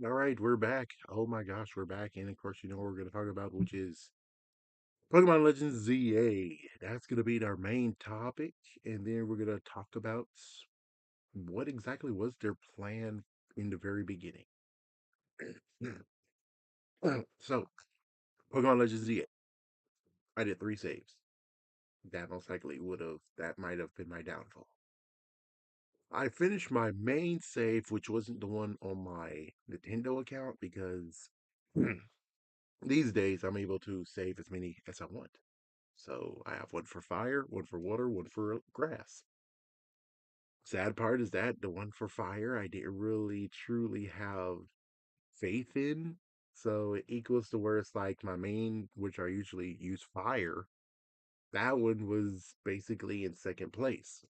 All right, we're back. Oh my gosh, we're back. And of course, you know what we're going to talk about, which is Pokemon Legends ZA. That's going to be our main topic. And then we're going to talk about what exactly was their plan in the very beginning. So, Pokemon Legends ZA. I did three saves. That most likely that might have been my downfall. I finished my main save, which wasn't the one on my Nintendo account, because these days I'm able to save as many as I want. So I have one for fire, one for water, one for grass. Sad part is that the one for fire I didn't really truly have faith in. So it equals to where it's like my main, which I usually use fire, that one was basically in second place.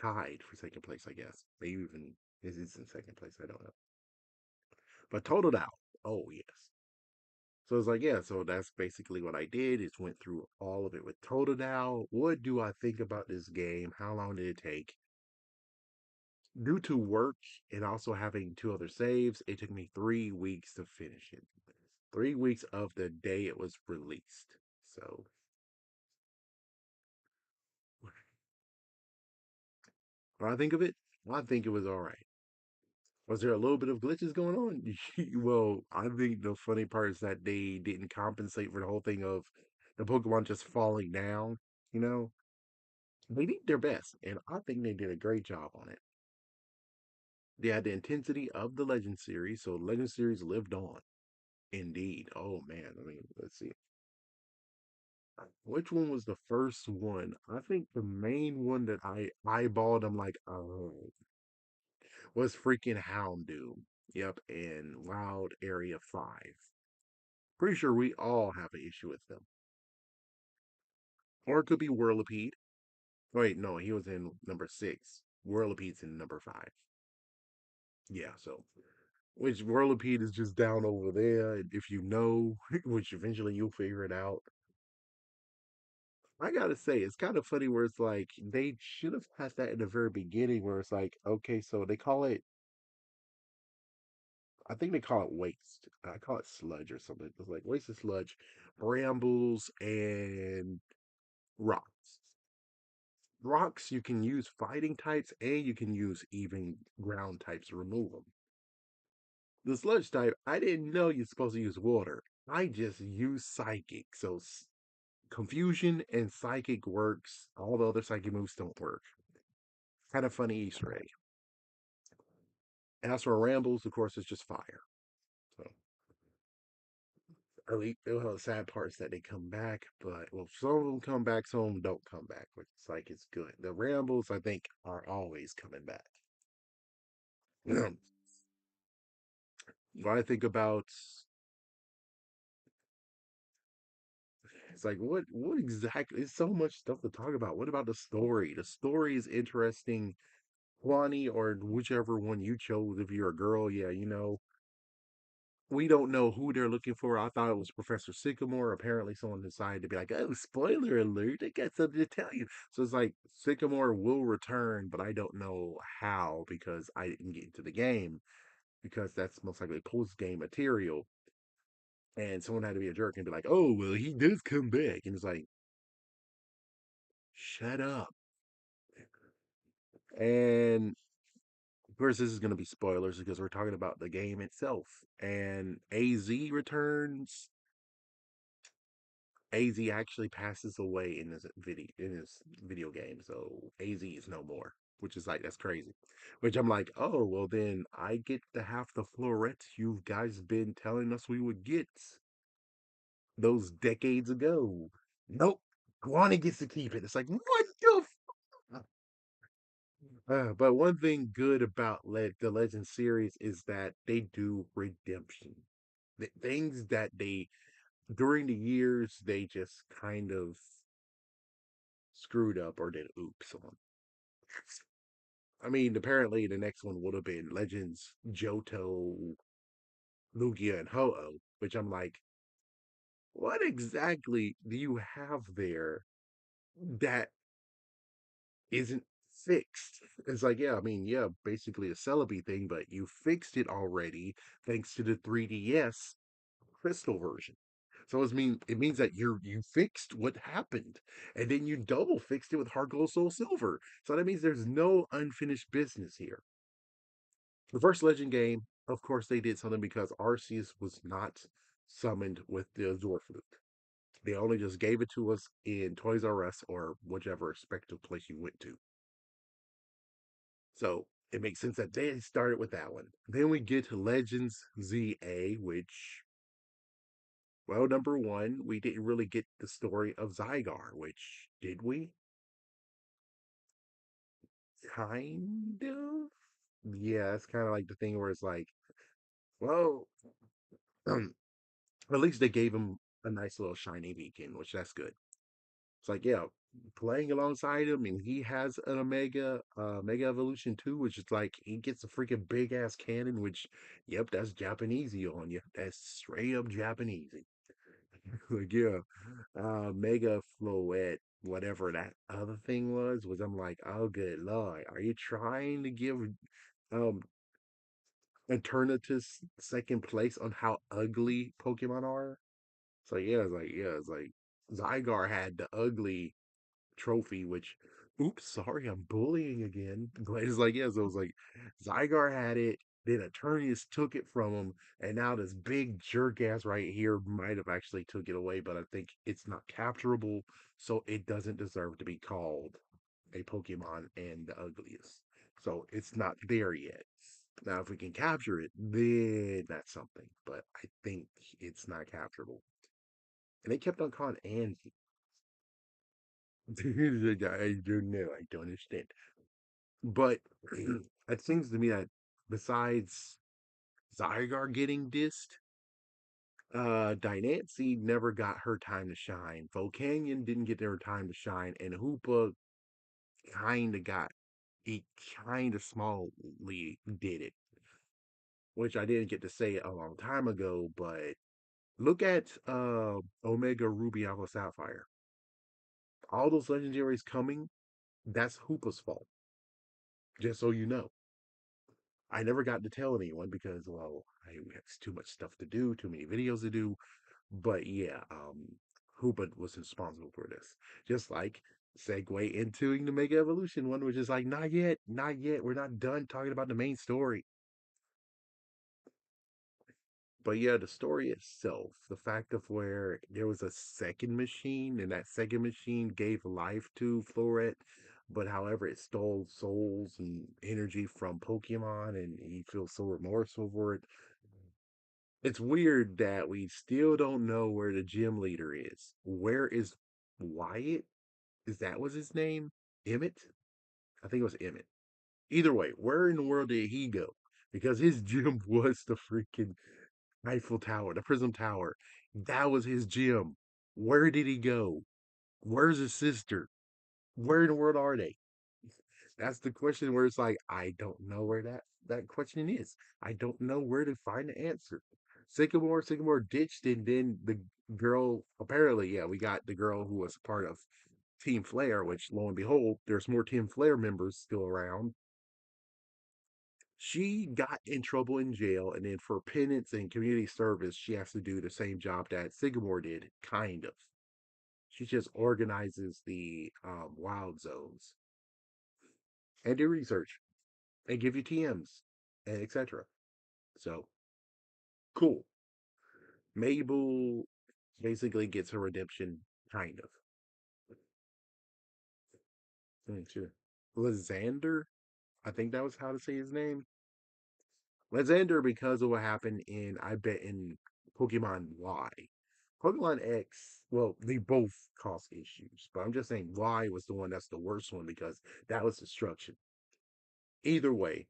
Tied for second place, I guess. Maybe even is it in second place, I don't know. But totaled out. Oh yes. So it's like, yeah, so that's basically what I did is went through all of it with Totodile. What do I think about this game? How long did it take? Due to work and also having two other saves, it took me 3 weeks to finish it. 3 weeks of the day it was released. So when I think of it, I think it was all right. Was there a little bit of glitches going on? Well, I think the funny part is that they didn't compensate for the whole thing of the Pokemon just falling down, you know? They did their best, and I think they did a great job on it. They had the intensity of the Legend series, so Legend series lived on. Indeed. Oh man, I mean, let's see. Which one was the first one? I think the main one that I eyeballed, I'm like, oh, was freaking Houndoom. Yep, and Wild Area 5. Pretty sure we all have an issue with them. Or it could be Whirlipede. Wait, no, he was in number 6. Whirlipede's in number 5. Yeah, so which Whirlipede is just down over there. And if you know, which eventually you'll figure it out. I gotta say, it's kind of funny where it's like they should have had that in the very beginning, where it's like, okay, so they call it, I think they call it waste. I call it sludge or something. It's like waste and sludge, brambles, and rocks. Rocks, you can use fighting types and you can use even ground types to remove them. The sludge type, I didn't know you're supposed to use water. I just use psychic. So confusion and psychic works. All the other psychic moves don't work. Kind of funny Easter egg. As for rambles, of course, it's just fire. So early, well, the sad part is that they come back, but well, some of them come back, some of them don't come back, which is like it's good. The rambles, I think, are always coming back. What I think about, it's like what exactly? It's so much stuff to talk about. What about the story? The story is interesting. Kwani or whichever one you chose, if you're a girl, yeah, we don't know who they're looking for. I thought it was Professor Sycamore. Apparently, someone decided to be like, "Oh, spoiler alert! I got something to tell you." So it's like Sycamore will return, but I don't know how because I didn't get into the game because that's most likely post game material. And someone had to be a jerk and be like, "Oh, well, he does come back," and it's like, "Shut up!" And of course, this is going to be spoilers because we're talking about the game itself. And AZ returns. AZ actually passes away in this video game, so AZ is no more, which is like that's crazy. Which I'm like, oh well, then I get the half the florets you guys been telling us we would get those decades ago. Nope, Guani gets to keep it. It's like what the. But one thing good about the Legend series is that they do redemption. The things that they during the years they just kind of screwed up or did oops on. I mean, apparently the next one would have been Legends Johto, Lugia, and Ho-Oh, which I'm like, what exactly do you have there that isn't fixed. It's like, yeah, I mean, yeah, basically a Celebi thing, but you fixed it already thanks to the 3DS Crystal version. So it means that you fixed what happened, and then you double fixed it with Heart Gold Soul Silver. So that means there's no unfinished business here. The first Legend game, of course, they did something because Arceus was not summoned with the Azure Flute. They only just gave it to us in Toys R Us or whichever respective place you went to. So it makes sense that they started with that one. Then we get to Legends ZA, which, well, number one, we didn't really get the story of Zygar, which, did we? Kind of? Yeah, it's kind of like the thing where it's like, well, at least they gave him a nice little shiny beacon, which that's good. It's like, yeah, playing alongside him, and he has an Mega Evolution too, which is like he gets a freaking big ass cannon, which, yep, that's Japanesey on you. That's straight up Japanesey. Like, yeah, Mega Floette, whatever that other thing was I'm like, oh, good lord, are you trying to give um Eternatus second place on how ugly Pokemon are? So yeah, it's like Zygar had the ugly trophy, which, oops, sorry, I'm bullying again. But it's like, yeah, so it was like Zygar had it, then Eternius took it from him, and now this big jerk ass right here might have actually took it away, but I think it's not capturable, so it doesn't deserve to be called a Pokemon and the ugliest. So it's not there yet. Now, if we can capture it, then that's something. But I think it's not capturable. And they kept on calling Angie. I don't know. I don't understand. But it seems to me that besides Zygar getting dissed, Dynasty never got her time to shine. Volcanion didn't get their time to shine, and Hoopa kind of got he kind of smallly did it, which I didn't get to say a long time ago. But look at Omega Ruby Alpha Sapphire. All those legendaries coming, that's Hoopa's fault. Just so you know. I never got to tell anyone because, well, I had too much stuff to do, too many videos to do. But yeah, Hoopa was responsible for this. Just like segue into the Mega Evolution one, which is like, not yet, not yet. We're not done talking about the main story. But yeah, the story itself, the fact of where there was a second machine, and that second machine gave life to Floret, but however, it stole souls and energy from Pokemon, and he feels so remorseful for it. It's weird that we still don't know where the gym leader is. Where is Wyatt? Is that was his name? Emmett? I think it was Emmett. Either way, where in the world did he go? Because his gym was the freaking Eiffel Tower, the Prism Tower. That was his gym. Where did he go? Where's his sister? Where in the world are they? That's the question where it's like, I don't know where that question is. I don't know where to find the answer. Sycamore ditched, and then the girl, apparently, yeah, we got the girl who was part of Team Flare, which lo and behold, there's more Team Flare members still around. She got in trouble in jail, and then for penance and community service, she has to do the same job that Sycamore did, kind of. She just organizes the wild zones and do research and give you TMs and etc. So cool. Mabel basically gets her redemption, kind of. Sure. Lysander, I think that was how to say his name. Lysander, because of what happened in, I bet, in Pokemon Y. Pokemon X, well, they both cause issues, but I'm just saying Y was the one that's the worst one because that was destruction. Either way,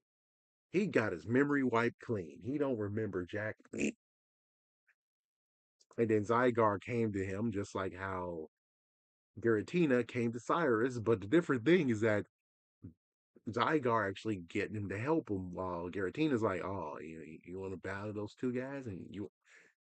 he got his memory wiped clean. He don't remember Jack. And then Zygar came to him just like how Giratina came to Cyrus, but the different thing is that Zygar actually getting him to help him while Giratina's like, oh, you want to battle those two guys and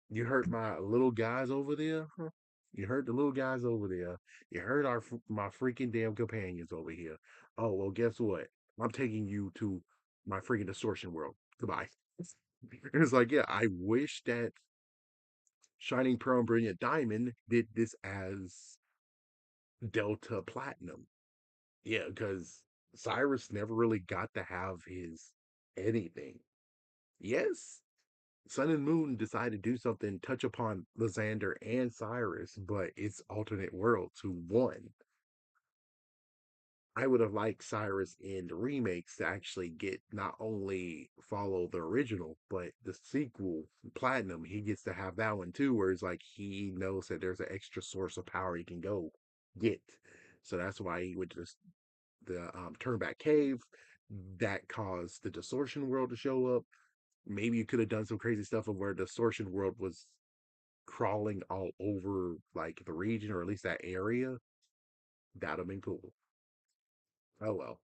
you hurt my little guys over there? Huh? You heard the little guys over there. You heard my freaking damn companions over here. Oh well, guess what? I'm taking you to my freaking distortion world. Goodbye. It's like, yeah, I wish that Shining Pearl and Brilliant Diamond did this as Delta Platinum. Yeah, because Cyrus never really got to have his anything. Yes, Sun and Moon decided to do something, touch upon Lysander and Cyrus, but it's alternate worlds who won. I would have liked Cyrus in the remakes to actually get not only follow the original, but the sequel, Platinum. He gets to have that one too, where it's like he knows that there's an extra source of power he can go get. So that's why he would just the Turnback Cave that caused the Distortion World to show up. Maybe you could have done some crazy stuff of where the Distortion World was crawling all over like the region or at least that area. That'd have been cool. Oh well.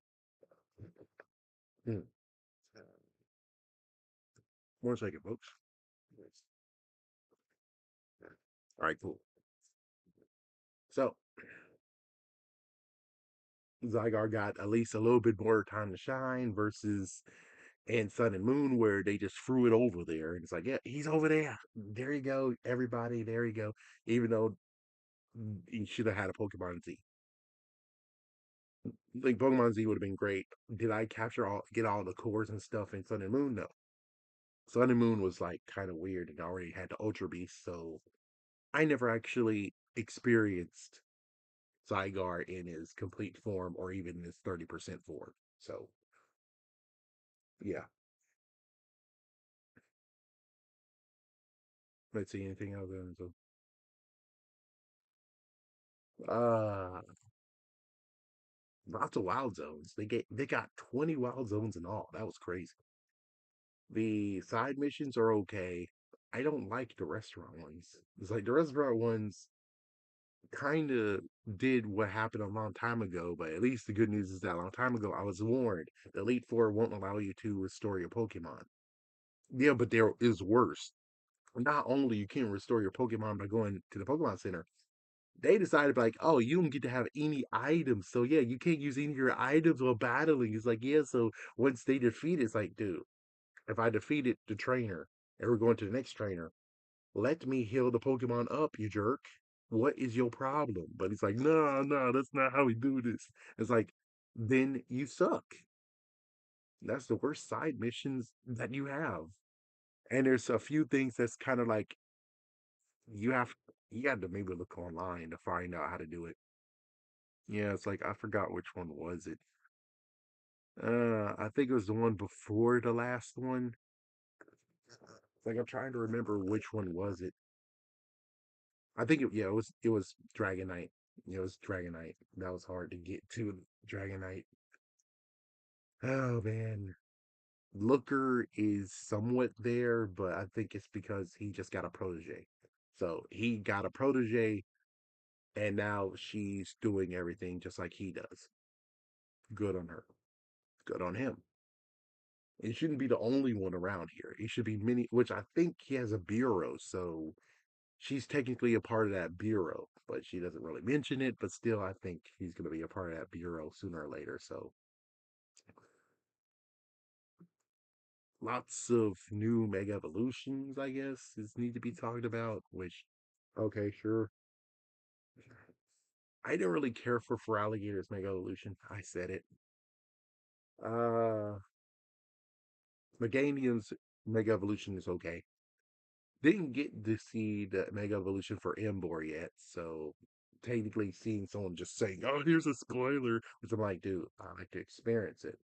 Hmm. 1 second, folks. All right, cool. So Zygar got at least a little bit more time to shine versus and Sun and Moon, where they just threw it over there. And it's like, yeah, he's over there. There you go, everybody. There you go. Even though he should have had a Pokemon Z. Like Pokemon Z would have been great. Did I get all the cores and stuff in Sun and Moon? No. Sun and Moon was like kind of weird and already had the Ultra Beast, so I never actually experienced Zygar in his complete form or even his 30% form. So yeah. Let's see anything else. Uh Lots of wild zones. They got 20 wild zones in all. That was crazy. The side missions are okay. I don't like the restaurant ones. It's like the restaurant ones kind of did what happened a long time ago, but at least the good news is that a long time ago I was warned the Elite Four won't allow you to restore your Pokemon. Yeah, but there is worse. Not only you can't restore your Pokemon by going to the Pokemon Center, they decided like, oh, you don't get to have any items. So yeah, you can't use any of your items while battling. It's like, yeah, so once they defeat it, it's like, dude, if I defeated the trainer and we're going to the next trainer, let me heal the Pokemon up, you jerk. What is your problem? But he's like, no, no, that's not how we do this. It's like, then you suck. That's the worst side missions that you have. And there's a few things that's kind of like you have you got to maybe look online to find out how to do it. Yeah, it's like I forgot which one was it. I think it was the one before the last one. It's like I'm trying to remember which one was it. I think yeah, it was Dragonite. It was Dragonite. That was hard to get to Dragonite. Oh man. Looker is somewhat there, but I think it's because he just got a protege. So he got a protege and now she's doing everything just like he does. Good on her. Good on him. It shouldn't be the only one around here. It should be many, which I think he has a bureau, so she's technically a part of that bureau, but she doesn't really mention it. But still, I think he's going to be a part of that bureau sooner or later. So lots of new mega evolutions, I guess, is need to be talked about. Which, okay, sure. I didn't really care for Alligator's mega evolution. I said it. Uh, Meganium's mega evolution is okay. Didn't get to see the Mega Evolution for Embor yet, so technically seeing someone just saying, "Oh, here's a spoiler," which I'm like, dude, I like to experience it.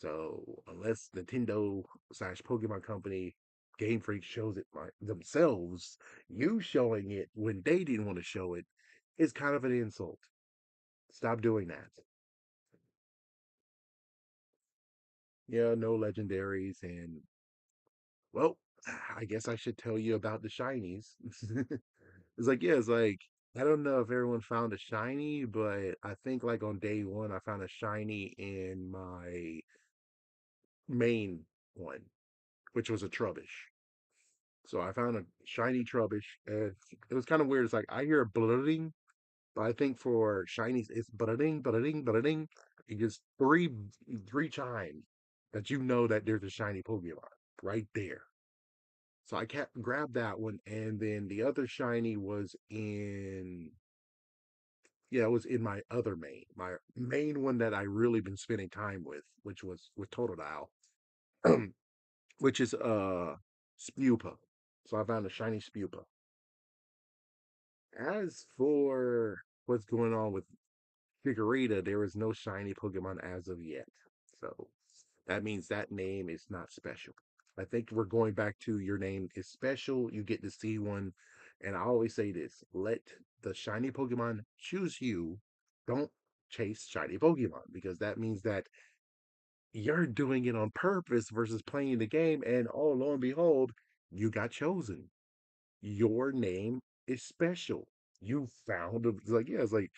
So unless Nintendo slash Pokemon Company Game Freak shows it themselves, you showing it when they didn't want to show it is kind of an insult. Stop doing that. Yeah, no legendaries, and well, I guess I should tell you about the shinies. It's like, yeah, it's like I don't know if everyone found a shiny, but I think like on day one I found a shiny in my main one, which was a Trubbish. So I found a shiny Trubbish, and it was kind of weird. It's like I hear a blurting, but I think for shinies it's blurting, blurting, blurting. It gets three chimes that you know that there's a shiny Pokemon right there. So I kept grabbed that one, and then the other shiny was in yeah, it was in my other main, my main one that I really been spending time with, which was with Totodile, which is Spupa. So I found a shiny Spupa. As for what's going on with Figurita, there is no shiny Pokemon as of yet. So that means that name is not special. I think we're going back to your name is special. You get to see one. And I always say this, let the shiny Pokemon choose you. Don't chase shiny Pokemon because that means that you're doing it on purpose versus playing the game. And oh, lo and behold, you got chosen. Your name is special. You found a, it's like, yeah, it's like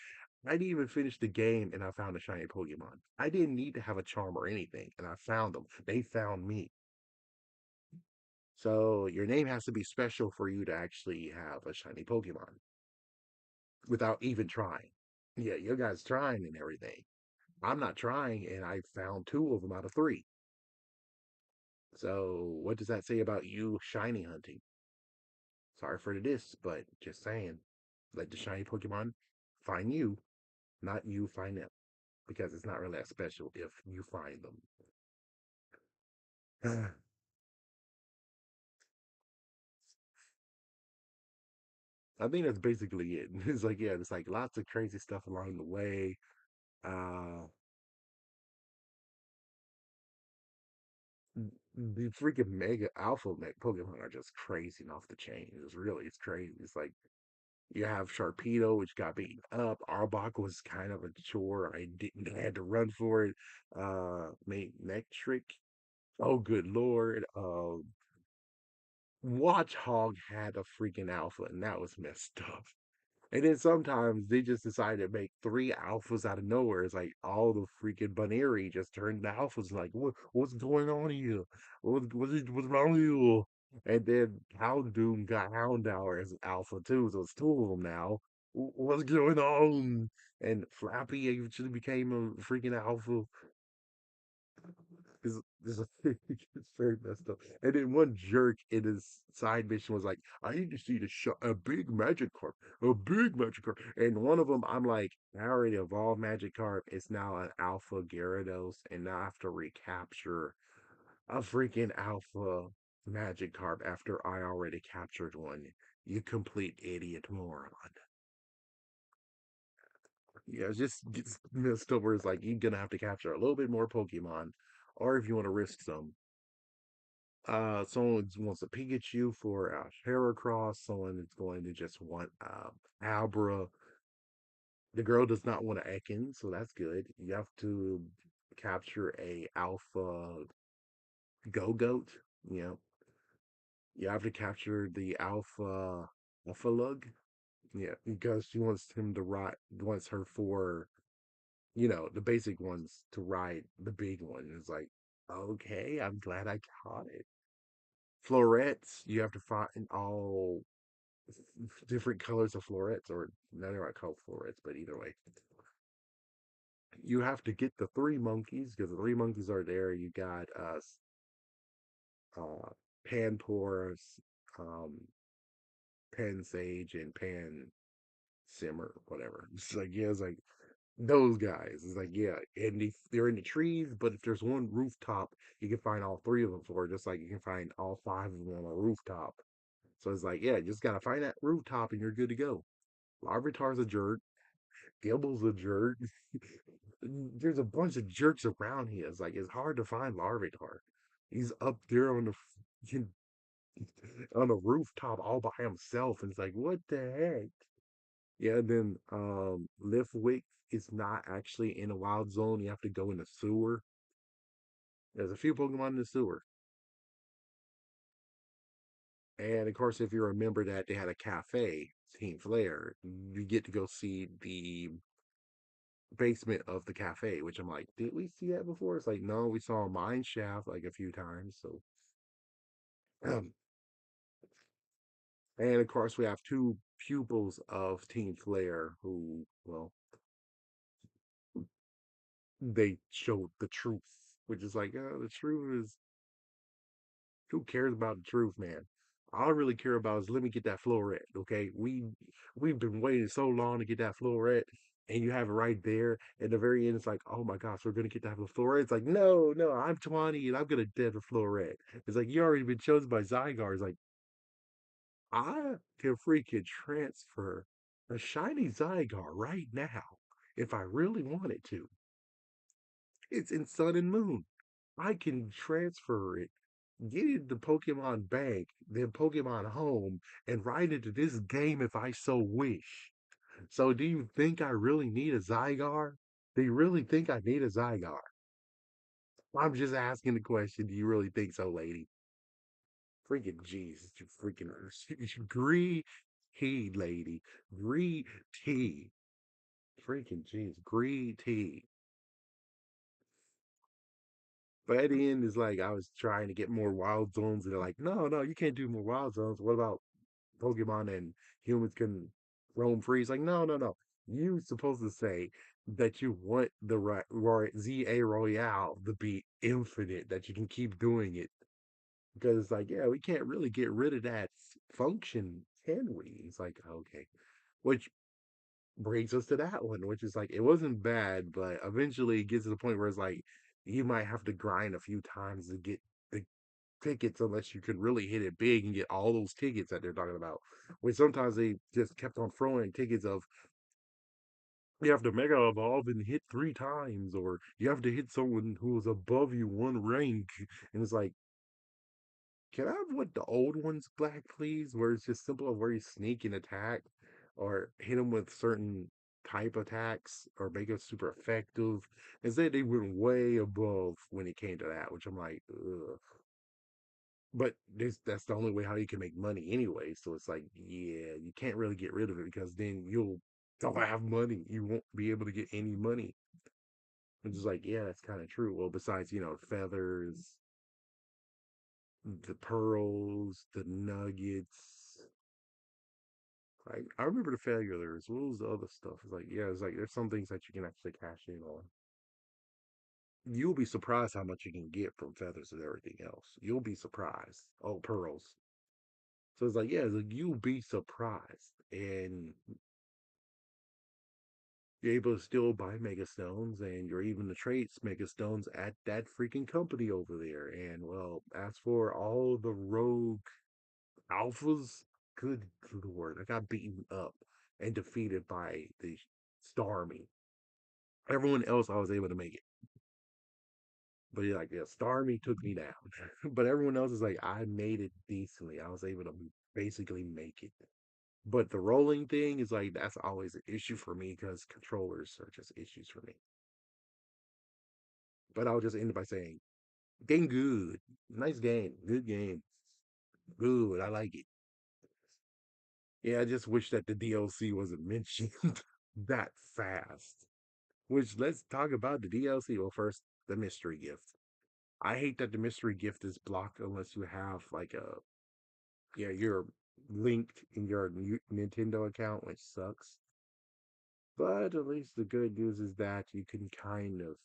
I didn't even finish the game and I found a shiny Pokemon. I didn't need to have a charm or anything, and I found them. They found me. So your name has to be special for you to actually have a shiny Pokemon without even trying. Yeah, you guys trying and everything. I'm not trying, and I found two of them out of three. So what does that say about you shiny hunting? Sorry for this, but just saying. Let the shiny Pokemon find you, not you find them. Because it's not really that special if you find them. I think that's basically it. It's like, yeah, it's like lots of crazy stuff along the way. Uh, the freaking Mega Alpha Pokemon are just crazy and off the chain. It's crazy. It's like you have Sharpedo, which got beaten up. Arbok was kind of a chore. I had to run for it. Mectric. Oh, good lord. Watchhog had a freaking alpha, and that was messed up. And then sometimes they just decide to make three alphas out of nowhere. It's like all the freaking Baneri just turned to alphas. Like, what's going on here? What's wrong with you? And then Houndoom got Houndour as an alpha too. So it's two of them now. What's going on? And Flappy actually became a freaking alpha. Is it's very messed up. And then one jerk in his side mission was like, "I need to see a big Magikarp, a big Magikarp." And one of them, I'm like, I already evolved Magikarp. It's now an Alpha Gyarados, and now I have to recapture a freaking Alpha Magikarp after I already captured one. You complete idiot moron. Yeah, it just gets messed up where it's like you're gonna have to capture a little bit more Pokemon, or if you want to risk some. Someone wants a Pikachu for a Heracross. Someone is going to just want Abra. The girl does not want an Ekans, so that's good. You have to capture a Alpha Go-Goat. You know, you have to capture the Alpha Lug. Yeah, because she wants him to ride, wants her for, the basic ones to ride the big one. It's like, okay, I'm glad I caught it. Florets, you have to find all different colors of florets, or not I call florets, but either way, you have to get the three monkeys because the three monkeys are there. You got uh, Panpour, um, Pan Sage, and Pan Simmer, whatever. It's like yeah, it's like those guys. It's like yeah, and they're in the trees, but if there's one rooftop, you can find all three of them for just like you can find all five of them on a rooftop. So it's like yeah, you just gotta find that rooftop and you're good to go. Larvitar's a jerk. Gibble's a jerk. There's a bunch of jerks around here. It's like it's hard to find Larvitar. He's up there on the rooftop all by himself, and it's like what the heck? Yeah, then Lifwick is not actually in a wild zone. You have to go in the sewer. There's a few Pokemon in the sewer, and of course, if you remember that they had a cafe, Team Flare, you get to go see the basement of the cafe, which I'm like, did we see that before? It's like, no, we saw a mine shaft like a few times. So And of course, we have two pupils of Team Flare who, well, they showed the truth, which is like, the truth is, who cares about the truth, man? All I really care about is let me get that floret, okay? We've been waiting so long to get that floret, and you have it right there. At the very end, it's like, oh my gosh, we're gonna get that floret. It's like, no, no, I'm 20 and I'm gonna get the floret. It's like you already been chosen by Zygarde. It's like I can freaking transfer a shiny Zygarde right now if I really wanted to. It's in Sun and Moon. I can transfer it, get it to Pokemon Bank, then Pokemon Home, and ride into this game if I so wish. So, do you think I really need a Zygarde? Do you really think I need a Zygarde? I'm just asking the question. Do you really think so, lady? Freaking Jesus, you freaking gree tea, lady. Gree tea. Freaking jeez, gree tea. But at the end, is like I was trying to get more wild zones, and they're like, no, no, you can't do more wild zones. What about Pokemon and humans can roam free? It's like, no, no, no. You supposed to say that you want the ZA Royale to be infinite, that you can keep doing it. Because it's like, yeah, we can't really get rid of that function, can we? It's like, okay. Which brings us to that one, which is like, it wasn't bad, but eventually it gets to the point where it's like, you might have to grind a few times to get the tickets unless you could really hit it big and get all those tickets that they're talking about. Which sometimes they just kept on throwing tickets of you have to mega evolve and hit 3 times, or you have to hit someone who is above you one rank. And it's like, can I have what the old ones back, please? Where it's just simple of where you sneak and attack, or hit them with certain type attacks, or make it super effective. Instead, they went way above when it came to that, which I'm like, ugh. But that's the only way how you can make money anyway. So it's like, yeah, you can't really get rid of it because then you'll don't have money. You won't be able to get any money. Which is like, yeah, that's kind of true. Well, besides, feathers, the pearls, the nuggets. Like I remember the failures. What was the other stuff? It's like, yeah, it's like there's some things that you can actually cash in on. You'll be surprised how much you can get from feathers and everything else. You'll be surprised. Oh, pearls. So it's like, yeah, it's like you'll be surprised. And you're able to still buy mega stones, and you're even to trade mega stones at that freaking company over there. And well, as for all the rogue alphas, good lord, I got beaten up and defeated by the Starmie. Everyone else, I was able to make it. But yeah, like, yeah, Starmie took me down. But everyone else is like, I made it decently. I was able to basically make it. But the rolling thing is like, that's always an issue for me because controllers are just issues for me. But I'll just end by saying, game good. Nice game. Good game. Good. I like it. Yeah, I just wish that the DLC wasn't mentioned that fast. Which, let's talk about the DLC. Well, first, the mystery gift. I hate that the mystery gift is blocked unless you have like yeah, you're linked in your Nintendo account, which sucks. But at least the good news is that you can kind of,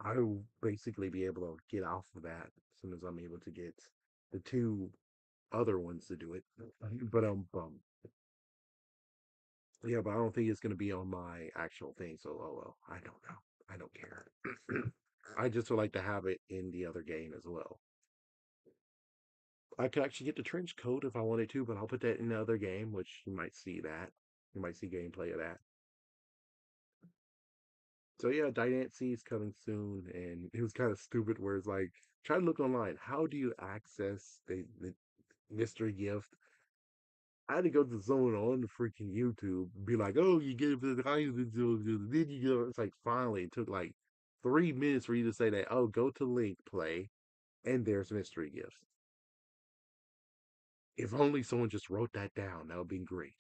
I will basically be able to get off of that as soon as I'm able to get the two other ones to do it. But yeah, but I don't think it's gonna be on my actual thing. So oh well, I don't know. I don't care. I just would like to have it in the other game as well. I could actually get the trench coat if I wanted to, but I'll put that in the other game, which you might see that. You might see gameplay of that. So yeah, Dynasty is coming soon, and it was kind of stupid. Where it's like, try to look online. How do you access the mystery gift? I had to go to someone on the freaking YouTube, be like, "Oh, you get it for the then you go." It's like finally it took like 3 minutes for you to say that. Oh, go to link play, and there's mystery gifts. If only someone just wrote that down, that would be great.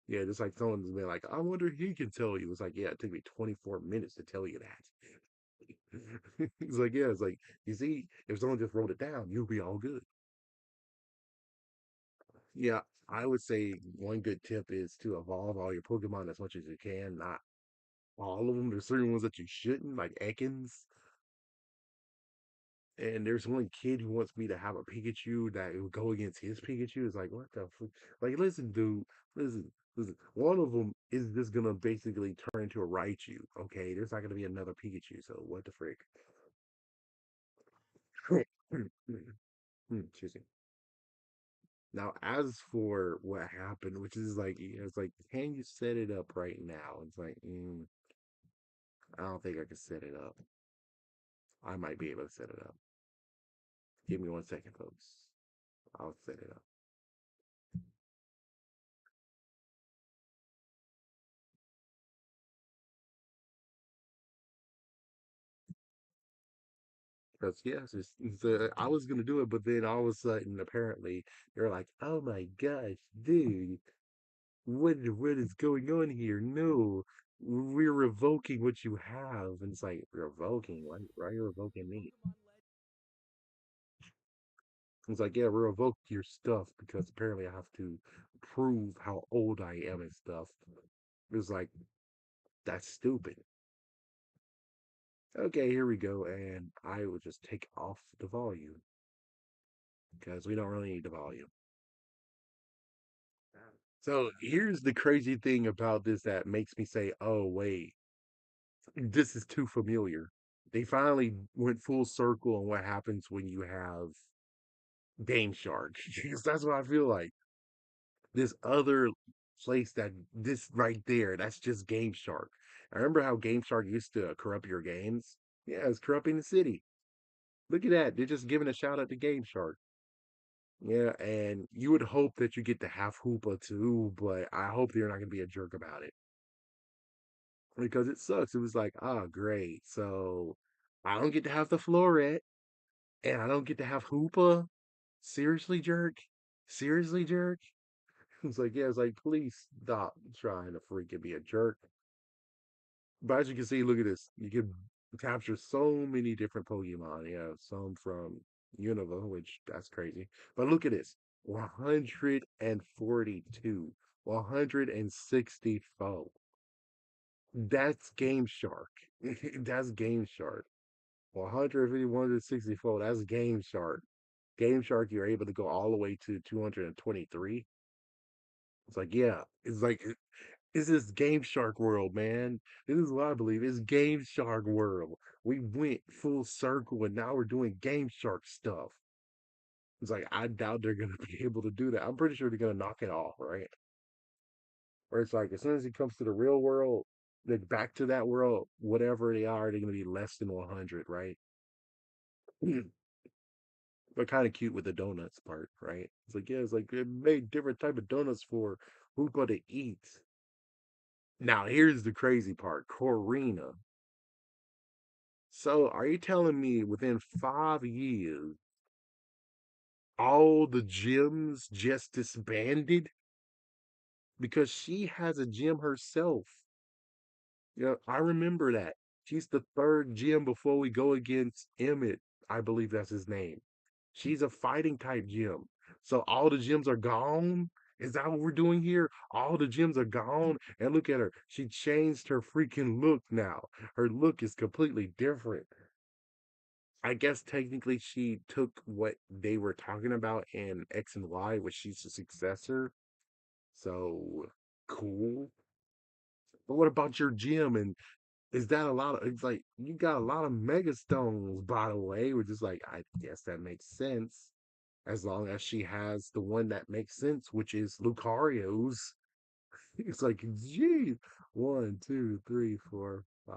Yeah, just like someone's been like, I wonder if he can tell you. It's like, yeah, it took me 24 minutes to tell you that. It's like, yeah, it's like, you see, if someone just wrote it down, you'll be all good. Yeah, I would say one good tip is to evolve all your Pokemon as much as you can. Not all of them. There's certain ones that you shouldn't, like Ekans. And there's one kid who wants me to have a Pikachu that will go against his Pikachu. It's like, what the fuck? Like, listen, dude, listen. One of them is just gonna basically turn into a Raichu. Okay, there's not gonna be another Pikachu. So what the frick? Excuse me. Now, as for what happened, which is like, it's like, can you set it up right now? It's like, I don't think I can set it up. I might be able to set it up. Give me 1 second, folks. I'll set it up. Because yes, I was gonna do it, but then all of a sudden, apparently, they're like, "Oh my gosh, dude, what is going on here? No, we're revoking what you have." And it's like, revoking? Why are you revoking me? It's like, yeah, revoke your stuff because apparently I have to prove how old I am and stuff. It's like, that's stupid. Okay, here we go, and I will just take off the volume because we don't really need the volume. So here's the crazy thing about this that makes me say, oh, wait, this is too familiar. They finally went full circle on what happens when you have Game Shark. Because that's what I feel like. This other place that this right there, that's just Game Shark. I remember how Game Shark used to corrupt your games. Yeah, it's corrupting the city. Look at that. They're just giving a shout out to Game Shark. Yeah, and you would hope that you get to have Hoopa too, but I hope they're not going to be a jerk about it because it sucks. It was like, oh, great. So I don't get to have the Floret and I don't get to have Hoopa. Seriously, jerk? Seriously, jerk? It's like, yeah, it's like, please stop trying to freaking be a jerk. But as you can see, look at this. You can capture so many different Pokemon. Yeah, some from Unova, which that's crazy. But look at this 142, 164. That's Game Shark. That's Game Shark. 150, 164. That's Game Shark. Game Shark, you're able to go all the way to 223. It's like, yeah, it's like, it's this Game Shark world, man. This is what I believe. It's Game Shark world. We went full circle and now we're doing Game Shark stuff. It's like, I doubt they're going to be able to do that. I'm pretty sure they're going to knock it off, right? Where it's like, as soon as it comes to the real world, like back to that world, whatever they are, they're going to be less than 100, right? But kind of cute with the donuts part, right? It's like, yeah, it's like they made different type of donuts for Hoopa to eat. Now, here's the crazy part, Corina. So, are you telling me within 5 years, all the gyms just disbanded? Because she has a gym herself. Yeah, I remember that. She's the third gym before we go against Emmett. I believe that's his name. She's a fighting type gym. So all the gyms are gone. Is that what we're doing here? All the gyms are gone. And look at her. She changed her freaking look now. Her look is completely different. I guess technically she took what they were talking about in X and Y, which she's the successor. So cool. But what about your gym? And is that a lot of, it's like, you got a lot of mega stones, by the way, which is like, I guess that makes sense. As long as she has the one that makes sense, which is Lucario's. It's like, geez, 1, 2, 3, 4, 5,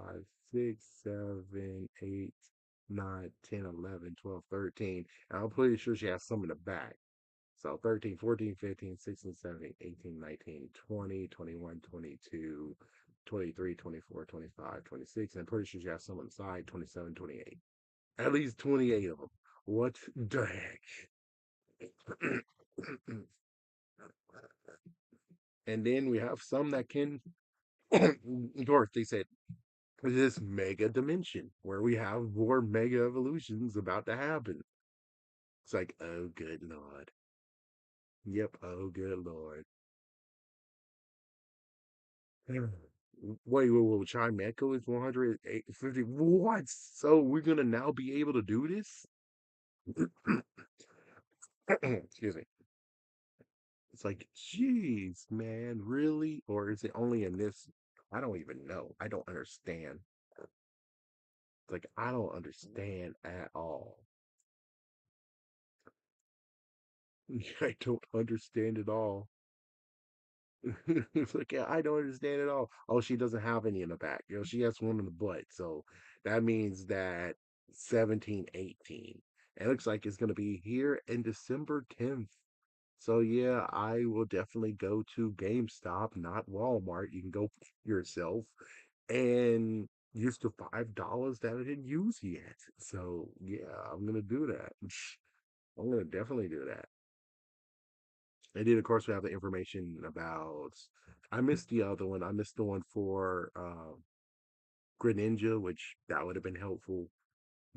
6, 7, 8, 9, 10, 11, 12, 13. And I'm pretty sure she has some in the back. So 13, 14, 15, 16, 17, 18, 19, 20, 21, 22, 23, 24, 25, 26. And I'm pretty sure she has some on the side, 27, 28. At least 28 of them. What the heck? And then we have some that can, of course, they said this mega dimension where we have more mega evolutions about to happen. It's like, oh, good lord. Yep. Oh, good lord. Wait. Chimeco is 150. What? So we're gonna now be able to do this? Excuse me. It's like, geez, man, really? Or is it only in this? I don't even know. I don't understand. It's like, I don't understand at all. I don't understand at all. It's like, yeah, I don't understand at all. Oh, she doesn't have any in the back. She has one in the butt. So that means that 17, 18. It looks like it's going to be here in December 10th. So yeah, I will definitely go to GameStop, not Walmart. You can go yourself and use the $5 that I didn't use yet. So yeah, I'm gonna do that. I'm gonna definitely do that. And then of course we have the information about. I missed the other one. I missed the one for Greninja, which that would have been helpful.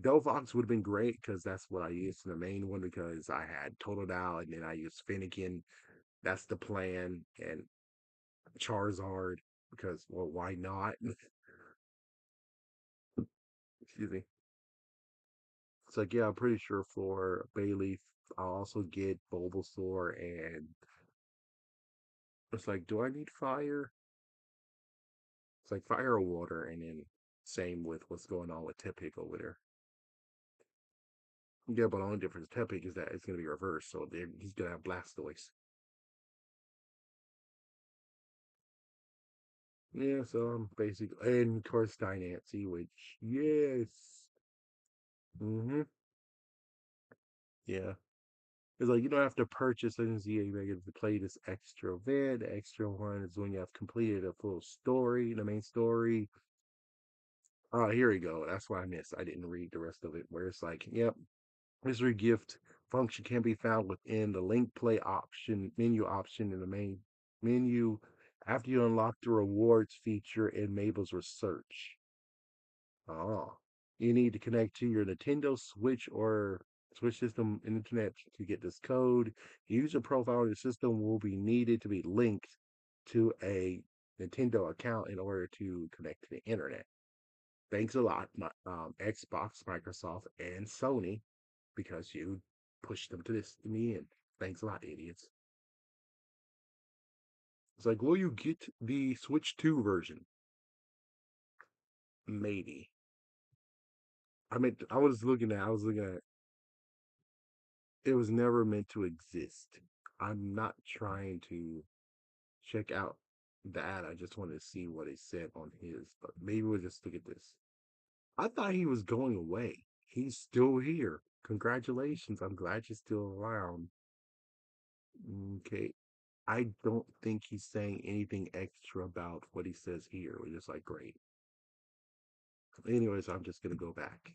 Delphox would have been great because that's what I used in the main one because I had Totodile and then I used Fennekin. That's the plan. And Charizard because, well, why not? Excuse me. It's like, yeah, I'm pretty sure for Bayleaf, I'll also get Bulbasaur and it's like, do I need fire? It's like fire or water, and then same with what's going on with Tepig over there. Yeah, but the only difference with Tepig is that it's going to be reversed, so he's going to have Blastoise. Yeah, so I'm basically, and of course Dynancy, which, yes. Mm-hmm. Yeah. It's like you don't have to purchase an NCAA Mega to play this extra event. The extra one is when you have completed a full story, the main story. Oh, here we go. That's why I missed. I didn't read the rest of it. Where it's like, yep, mystery gift function can be found within the link play option menu option in the main menu after you unlock the rewards feature in Mabel's research. Oh, you need to connect to your Nintendo Switch or Switch system internet to get this code. User profile in the system will be needed to be linked to a Nintendo account in order to connect to the internet. Thanks a lot, Xbox, Microsoft, and Sony, because you pushed them to this in the end. Thanks a lot, idiots. It's like, will you get the Switch 2 version? Maybe. I was looking at it was never meant to exist. I'm not trying to check out that. I just wanted to see what it said on his, but maybe we'll just look at this. I thought he was going away. He's still here. Congratulations. I'm glad you're still around. Okay. I don't think he's saying anything extra about what he says here. We're just like, great. Anyways, I'm just going to go back.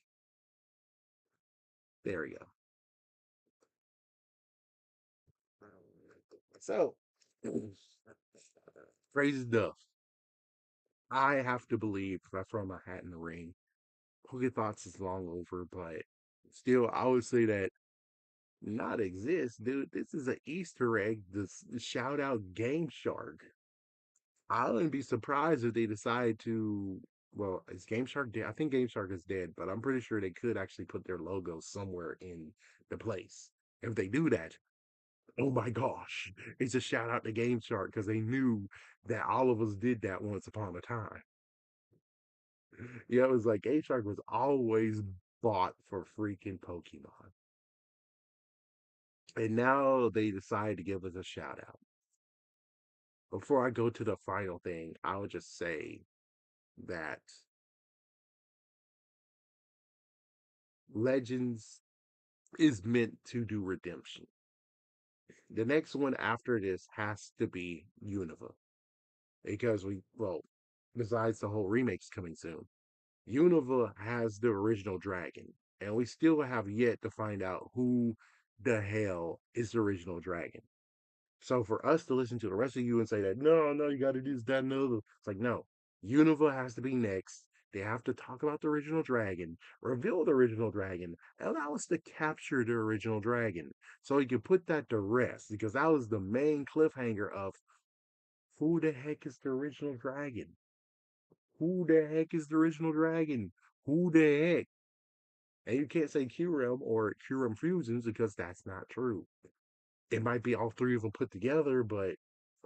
There we go. So, crazy stuff. I have to believe if I throw my hat in the ring, Poké Thoughts is long over, but still, I would say that not exist, dude. This is an Easter egg. This shout out Game Shark. I wouldn't be surprised if they decide to. Well, is Game Shark dead? I think Game Shark is dead, but I'm pretty sure they could actually put their logo somewhere in the place. If they do that, oh my gosh, it's a shout out to Game Shark because they knew that all of us did that once upon a time. Yeah, it was like Game Shark was always bought for freaking Pokemon. And now they decide to give us a shout out. Before I go to the final thing, I would just say that Legends is meant to do redemption. The next one after this has to be Unova. Because besides the whole remakes coming soon, Unova has the original dragon. And we still have yet to find out who the hell is the original dragon. So for us to listen to the rest of you and say that, no, no, you got to do this, that, and the other, it's like, no, Unova has to be next. They have to talk about the original dragon, reveal the original dragon, allow us to capture the original dragon. So he could put that to rest because that was the main cliffhanger of who the heck is the original dragon? Who the heck is the original dragon? Who the heck? And you can't say Kyurem or Kyurem fusions because that's not true. It might be all three of them put together, but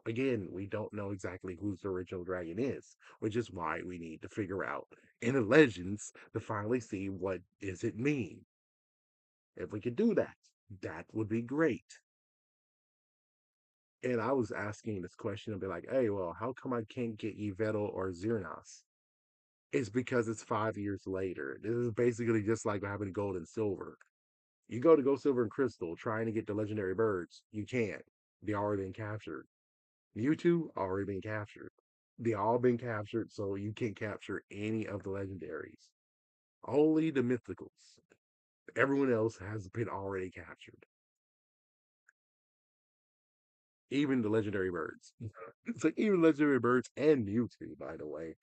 again, we don't know exactly who the original dragon is, which is why we need to figure out in the legends to finally see what does it mean. If we could do that, that would be great. And I was asking this question and be like, hey, well, how come I can't get Yveltal or Xernas? It's because it's 5 years later. This is basically just like having gold and silver. You go to Gold, Silver, and Crystal trying to get the legendary birds. You can't. They already been captured. Mewtwo already been captured. They all been captured, so you can't capture any of the legendaries. Only the mythicals. Everyone else has been already captured. Even the legendary birds. It's like even legendary birds and Mewtwo, by the way.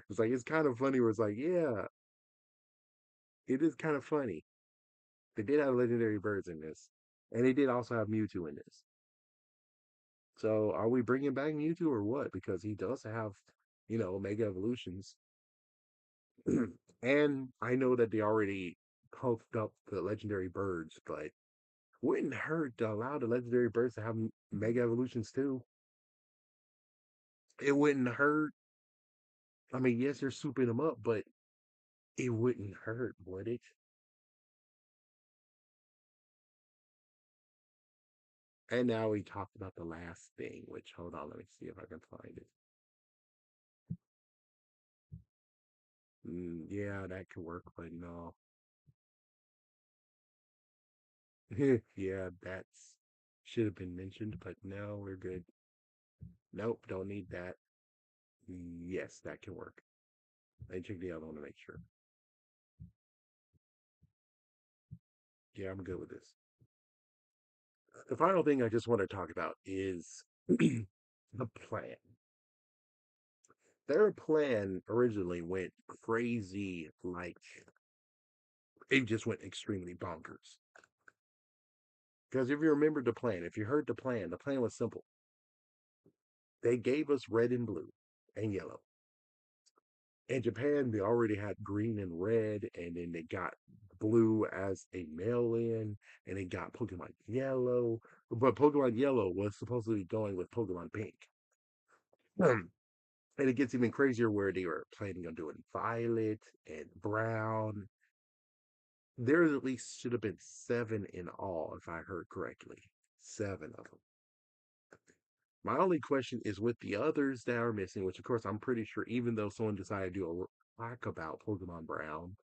It's like it's kind of funny where it's like, yeah, it is kind of funny. They did have legendary birds in this. And they did also have Mewtwo in this. So are we bringing back Mewtwo or what? Because he does have, Mega Evolutions. And I know that they already pumped up the legendary birds, but wouldn't hurt to allow the legendary birds to have Mega Evolutions too. It wouldn't hurt. I mean, yes, you're souping them up, but it wouldn't hurt, would it? And now we talked about the last thing, which hold on, let me see if I can find it. Yeah, that could work, but no. Yeah, that's should have been mentioned, but no, we're good. Nope, don't need that. Yes, that can work. I check the other one to make sure. Yeah, I'm good with this. The final thing I just want to talk about is the plan. Their plan originally went crazy, like it just went extremely bonkers. Because if you remember if you heard the plan was simple. They gave us red and blue and yellow. In Japan, they already had green and red, and then they got blue as a mail in, and they got Pokemon Yellow. But Pokemon Yellow was supposed to be going with Pokemon Pink. And it gets even crazier where they were planning on doing Violet and Brown. There at least should have been seven in all, if I heard correctly. Seven of them. My only question is with the others that are missing, which of course I'm pretty sure, even though someone decided to do a hack about Pokemon Brown,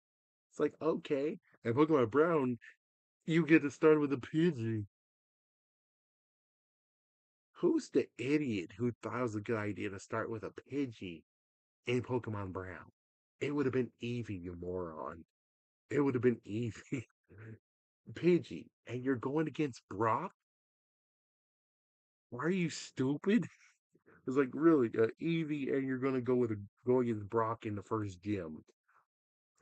it's like, okay. And Pokemon Brown, you get to start with a Pidgey. Who's the idiot who thought it was a good idea to start with a Pidgey in Pokemon Brown? It would have been Eevee, you moron. It would have been Eevee. Pidgey. And you're going against Brock? Why are you stupid? It's like, really, Eevee, and you're going to go against Brock in the first gym.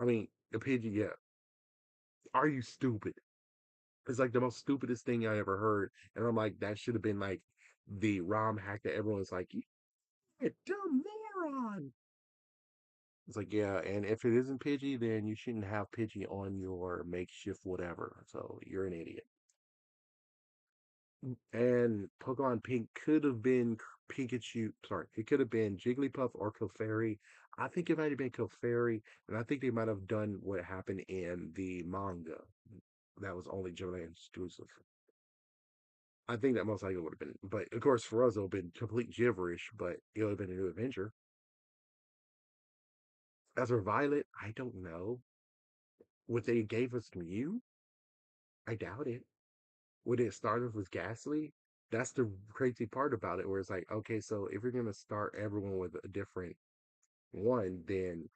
I mean, the Pidgey, yeah. Are you stupid? It's like the most stupidest thing I ever heard. And I'm like, that should have been like the ROM hack that everyone's like, you a dumb moron. It's like, yeah, and if it isn't Pidgey, then you shouldn't have Pidgey on your makeshift whatever. So you're an idiot. And Pokemon Pink could have been Pikachu. Sorry, it could have been Jigglypuff or Clefairy. I think it might have been Clefairy, and I think they might have done what happened in the manga. That was only Japan exclusive. I think that most likely would have been, but of course for us it would have been complete gibberish. But it would have been a new adventure. As for Violet, I don't know. What they gave us Mew? I doubt it. Would it start off with Ghastly? That's the crazy part about it, where it's like, okay, so if you're gonna start everyone with a different one, then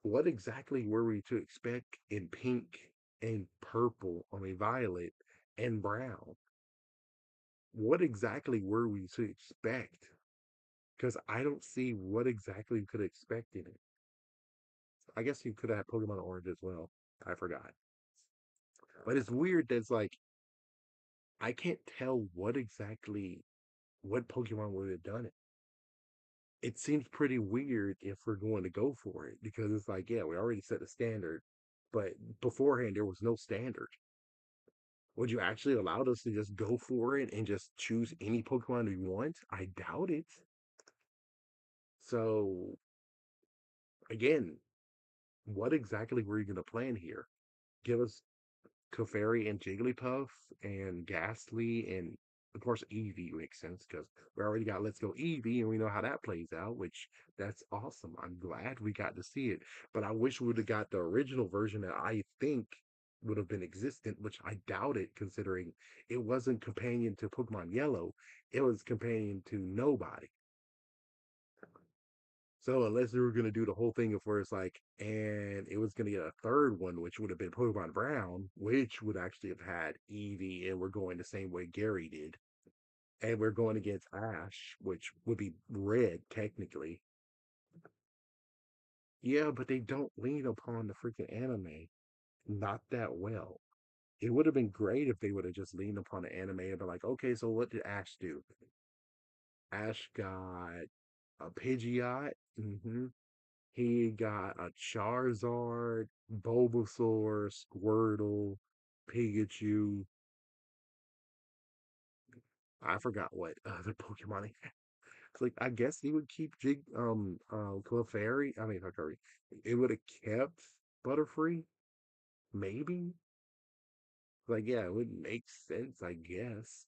what exactly were we to expect in pink and purple, I mean violet and brown? What exactly were we to expect? Because I don't see what exactly we could expect in it. I guess you could have had Pokemon Orange as well. I forgot. But it's weird that's like I can't tell what Pokemon would have done it. It seems pretty weird if we're going to go for it because it's like, yeah, we already set the standard, but beforehand there was no standard. Would you actually allow us to just go for it and just choose any Pokemon we want? I doubt it. So again, what exactly were you going to plan here? Give us Clefairy and Jigglypuff and Ghastly and of course Eevee makes sense because we already got Let's Go Eevee and we know how that plays out, which that's awesome. I'm glad we got to see it, but I wish we would have got the original version that I think would have been existent, which I doubt it considering it wasn't companion to Pokemon Yellow, it was companion to nobody. So unless they were gonna do the whole thing of where it's like, and it was gonna get a third one, which would have been Pokemon Brown, which would actually have had Eevee, and we're going the same way Gary did, and we're going against Ash, which would be Red technically. Yeah, but they don't lean upon the freaking anime, not that well. It would have been great if they would have just leaned upon the anime and been like, okay, so what did Ash do? Ash got a Pidgeot. He got a Charizard, Bulbasaur, Squirtle, Pikachu. I forgot what other Pokemon he had. It's like I guess he would keep Clefairy. I mean not Clefairy. It would have kept Butterfree, maybe. Like yeah, it would make sense, I guess.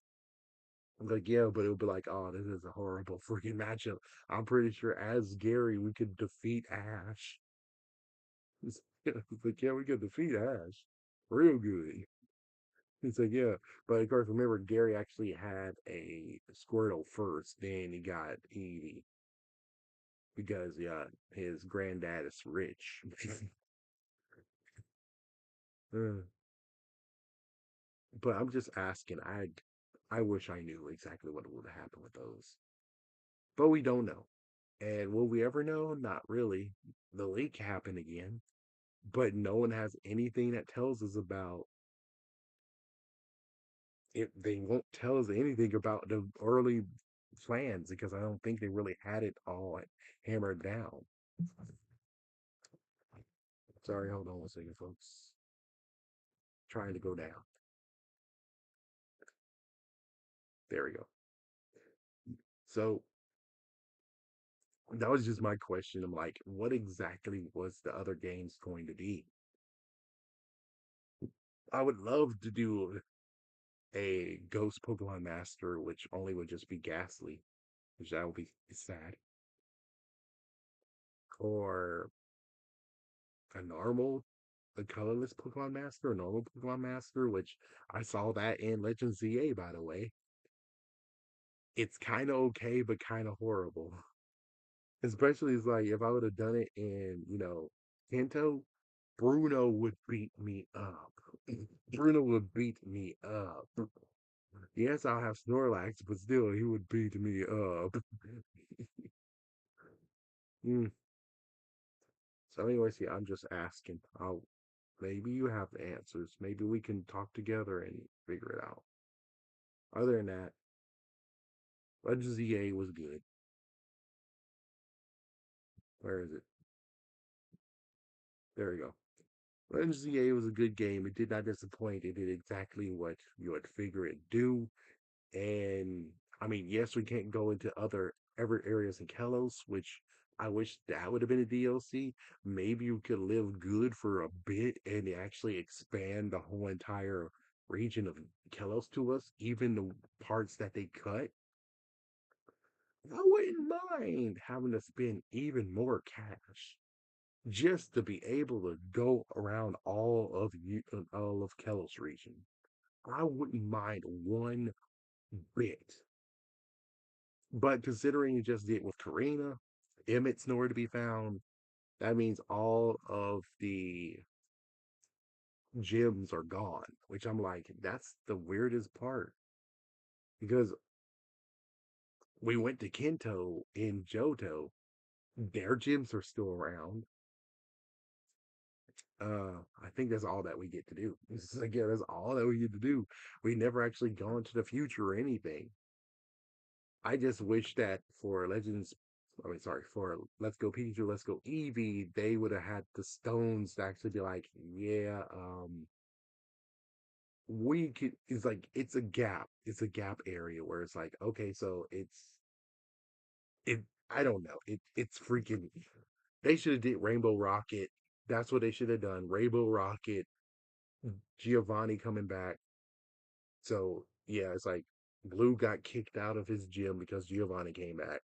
Like yeah, but it would be like, oh, this is a horrible freaking matchup. I'm pretty sure as Gary we could defeat Ash. It's like yeah, we could defeat Ash real good. It's like, yeah. But of course, remember, Gary actually had a Squirtle first, then he got Eevee because, yeah, his granddad is rich. Uh, but I'm just asking. I wish I knew exactly what would have happened with those. But we don't know. And will we ever know? Not really. The leak happened again, but no one has anything that tells us about it. They won't tell us anything about the early plans because I don't think they really had it all hammered down. Sorry, hold on one second, folks. Trying to go down. There we go. So that was just my question. I'm like, what exactly was the other games going to be? I would love to do a Ghost Pokemon Master, which only would just be Ghastly, which that would be sad. Or a colorless Pokemon Master, a normal Pokemon Master, which I saw that in Legend ZA, by the way. It's kind of okay, but kind of horrible. Especially it's like if I would have done it in, Kanto, Bruno would beat me up. Bruno would beat me up. Yes, I'll have Snorlax, but still, he would beat me up. Mm. So, anyways, yeah, I'm just asking. Maybe you have the answers. Maybe we can talk together and figure it out. Other than that, Legends EA was good. Where is it? There we go. Legends ZA was a good game. It did not disappoint. It did exactly what you would figure it do. And I mean, yes, we can't go into other areas in Kalos, which I wish that would have been a DLC. Maybe you could live good for a bit and actually expand the whole entire region of Kalos to us, even the parts that they cut. I wouldn't mind having to spend even more cash just to be able to go around all of Kalos region. I wouldn't mind one bit. But considering you just did with Karina, Emmett's nowhere to be found. That means all of the gyms are gone, which I'm like, that's the weirdest part. Because we went to Kento in Johto, their gyms are still around. I think that's all that we get to do. It's like, yeah, that's all that we get to do. We never actually gone to the future or anything. I just wish that for Legends, I mean, sorry, for Let's Go Pikachu, Let's Go Eevee, they would have had the stones to actually be like, yeah, we could, it's like, it's a gap area where it's like, okay, so it, I don't know, it's freaking, they should have did Rainbow Rocket. That's what they should have done. Rainbow Rocket, Giovanni coming back. So yeah, it's like Blue got kicked out of his gym because Giovanni came back.